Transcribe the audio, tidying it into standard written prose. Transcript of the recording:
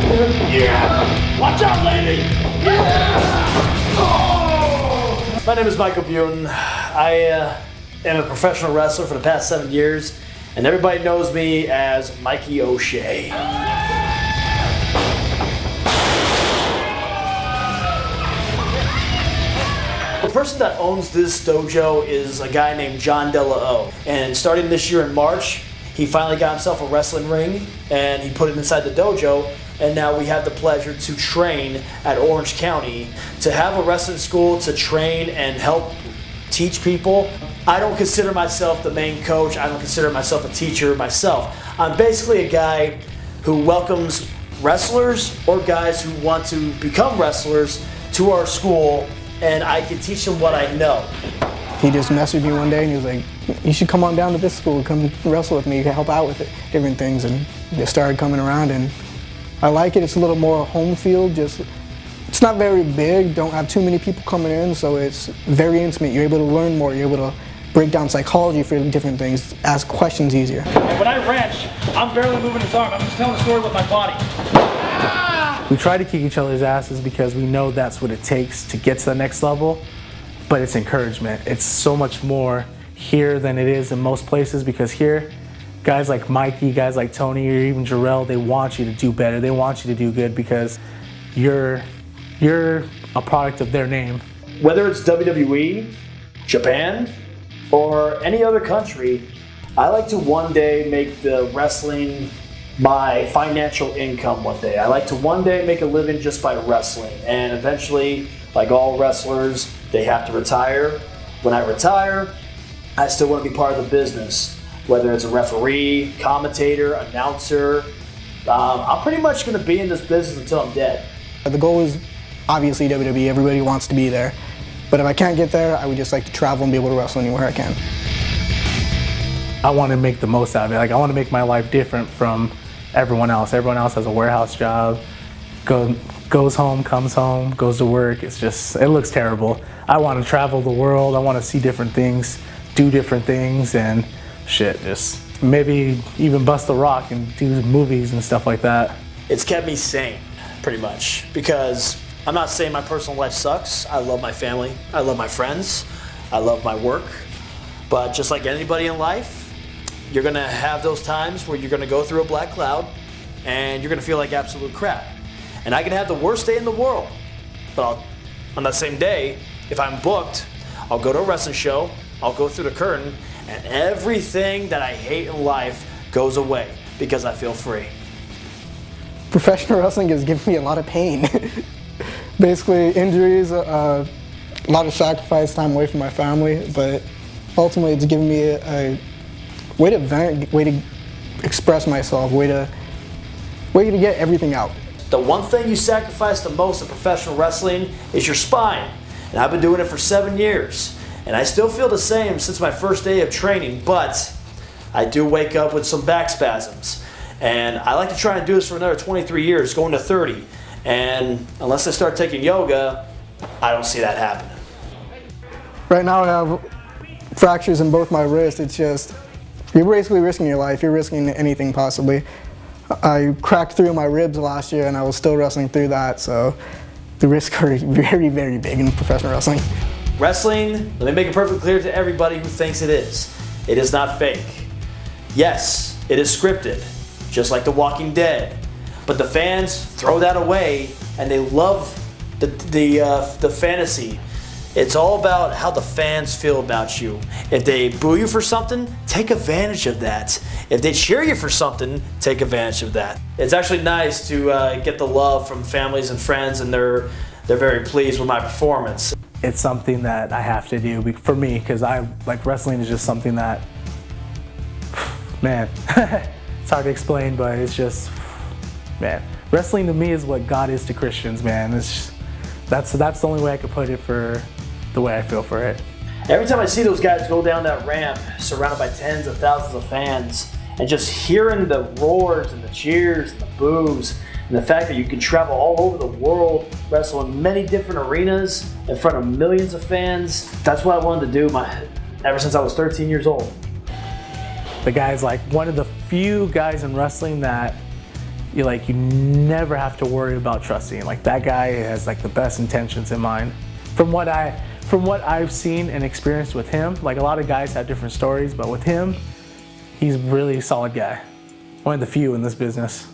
Yeah! Watch out, lady! Yeah! Oh! My name is Michael Butin. I am a professional wrestler for the past 7 years, and everybody knows me as Mikey O'Shea. The person that owns this dojo is a guy named John Della O. And starting this year in March, he finally got himself a wrestling ring and he put it inside the dojo. And now we have the pleasure to train at Orange County, to have a wrestling school to train and help teach people. I don't consider myself the main coach. I don't consider myself a teacher myself. I'm basically a guy who welcomes wrestlers or guys who want to become wrestlers to our school, and I can teach them what I know. He just messaged me one day and he was like, you should come on down to this school, come wrestle with me, you can help out with it, different things, and just started coming around, and I like it. It's a little more home field, it's not very big, don't have too many people coming in, so it's very intimate. You're able to learn more, you're able to break down psychology for different things, ask questions easier. And when I wrench, I'm barely moving his arm, I'm just telling a story with my body. We try to kick each other's asses because we know that's what it takes to get to the next level, but it's encouragement. It's so much more here than it is in most places, because here, guys like Mikey, guys like Tony, or even Jarrell, they want you to do better. They want you to do good because you're a product of their name. Whether it's WWE, Japan, or any other country, I like to one day make the wrestling my financial income one day. I like to one day make a living just by wrestling. And eventually, like all wrestlers, they have to retire. When I retire, I still want to be part of the business. Whether it's a referee, commentator, announcer, I'm pretty much going to be in this business until I'm dead. The goal is obviously WWE, everybody wants to be there. But if I can't get there, I would just like to travel and be able to wrestle anywhere I can. I want to make the most out of it. Like, I want to make my life different from everyone else. Everyone else has a warehouse job, goes home, comes home, goes to work. It looks terrible. I want to travel the world. I want to see different things, do different things, and just maybe even bust a rock and do movies and stuff like that. It's kept me sane, pretty much, because I'm not saying my personal life sucks. I love my family. I love my friends. I love my work. But just like anybody in life, you're going to have those times where you're going to go through a black cloud and you're going to feel like absolute crap. And I can have the worst day in the world, but on that same day, if I'm booked, I'll go to a wrestling show, I'll go through the curtain, and everything that I hate in life goes away because I feel free. Professional wrestling has given me a lot of pain. Basically, injuries, a lot of sacrifice, time away from my family, but ultimately it's given me a way to vent, way to express myself, way to get everything out. The one thing you sacrifice the most in professional wrestling is your spine. And I've been doing it for 7 years. And I still feel the same since my first day of training, but I do wake up with some back spasms. And I like to try and do this for another 23 years, going to 30. And unless I start taking yoga, I don't see that happening. Right now I have fractures in both my wrists. You're basically risking your life. You're risking anything possibly. I cracked 3 of my ribs last year and I was still wrestling through that, so the risks are very, very big in professional wrestling. Wrestling, let me make it perfectly clear to everybody who thinks it is. It is not fake. Yes, it is scripted, just like The Walking Dead. But the fans throw that away and they love the fantasy. It's all about how the fans feel about you. If they boo you for something, take advantage of that. If they cheer you for something, take advantage of that. It's actually nice to get the love from families and friends, and they're very pleased with my performance. It's something that I have to do for me, because wrestling is just something that, man, it's hard to explain, but it's just, man, wrestling to me is what God is to Christians, man. That's the only way I could put it for the way I feel for it. Every time I see those guys go down that ramp surrounded by tens of thousands of fans and just hearing the roars and the cheers and the boos and the fact that you can travel all over the world, wrestle in many different arenas in front of millions of fans, that's what I wanted to do ever since I was 13 years old. The guy's like one of the few guys in wrestling that you never have to worry about trusting. Like, that guy has like the best intentions in mind. From what I've seen and experienced with him, like, a lot of guys have different stories, but with him, he's really a solid guy. One of the few in this business.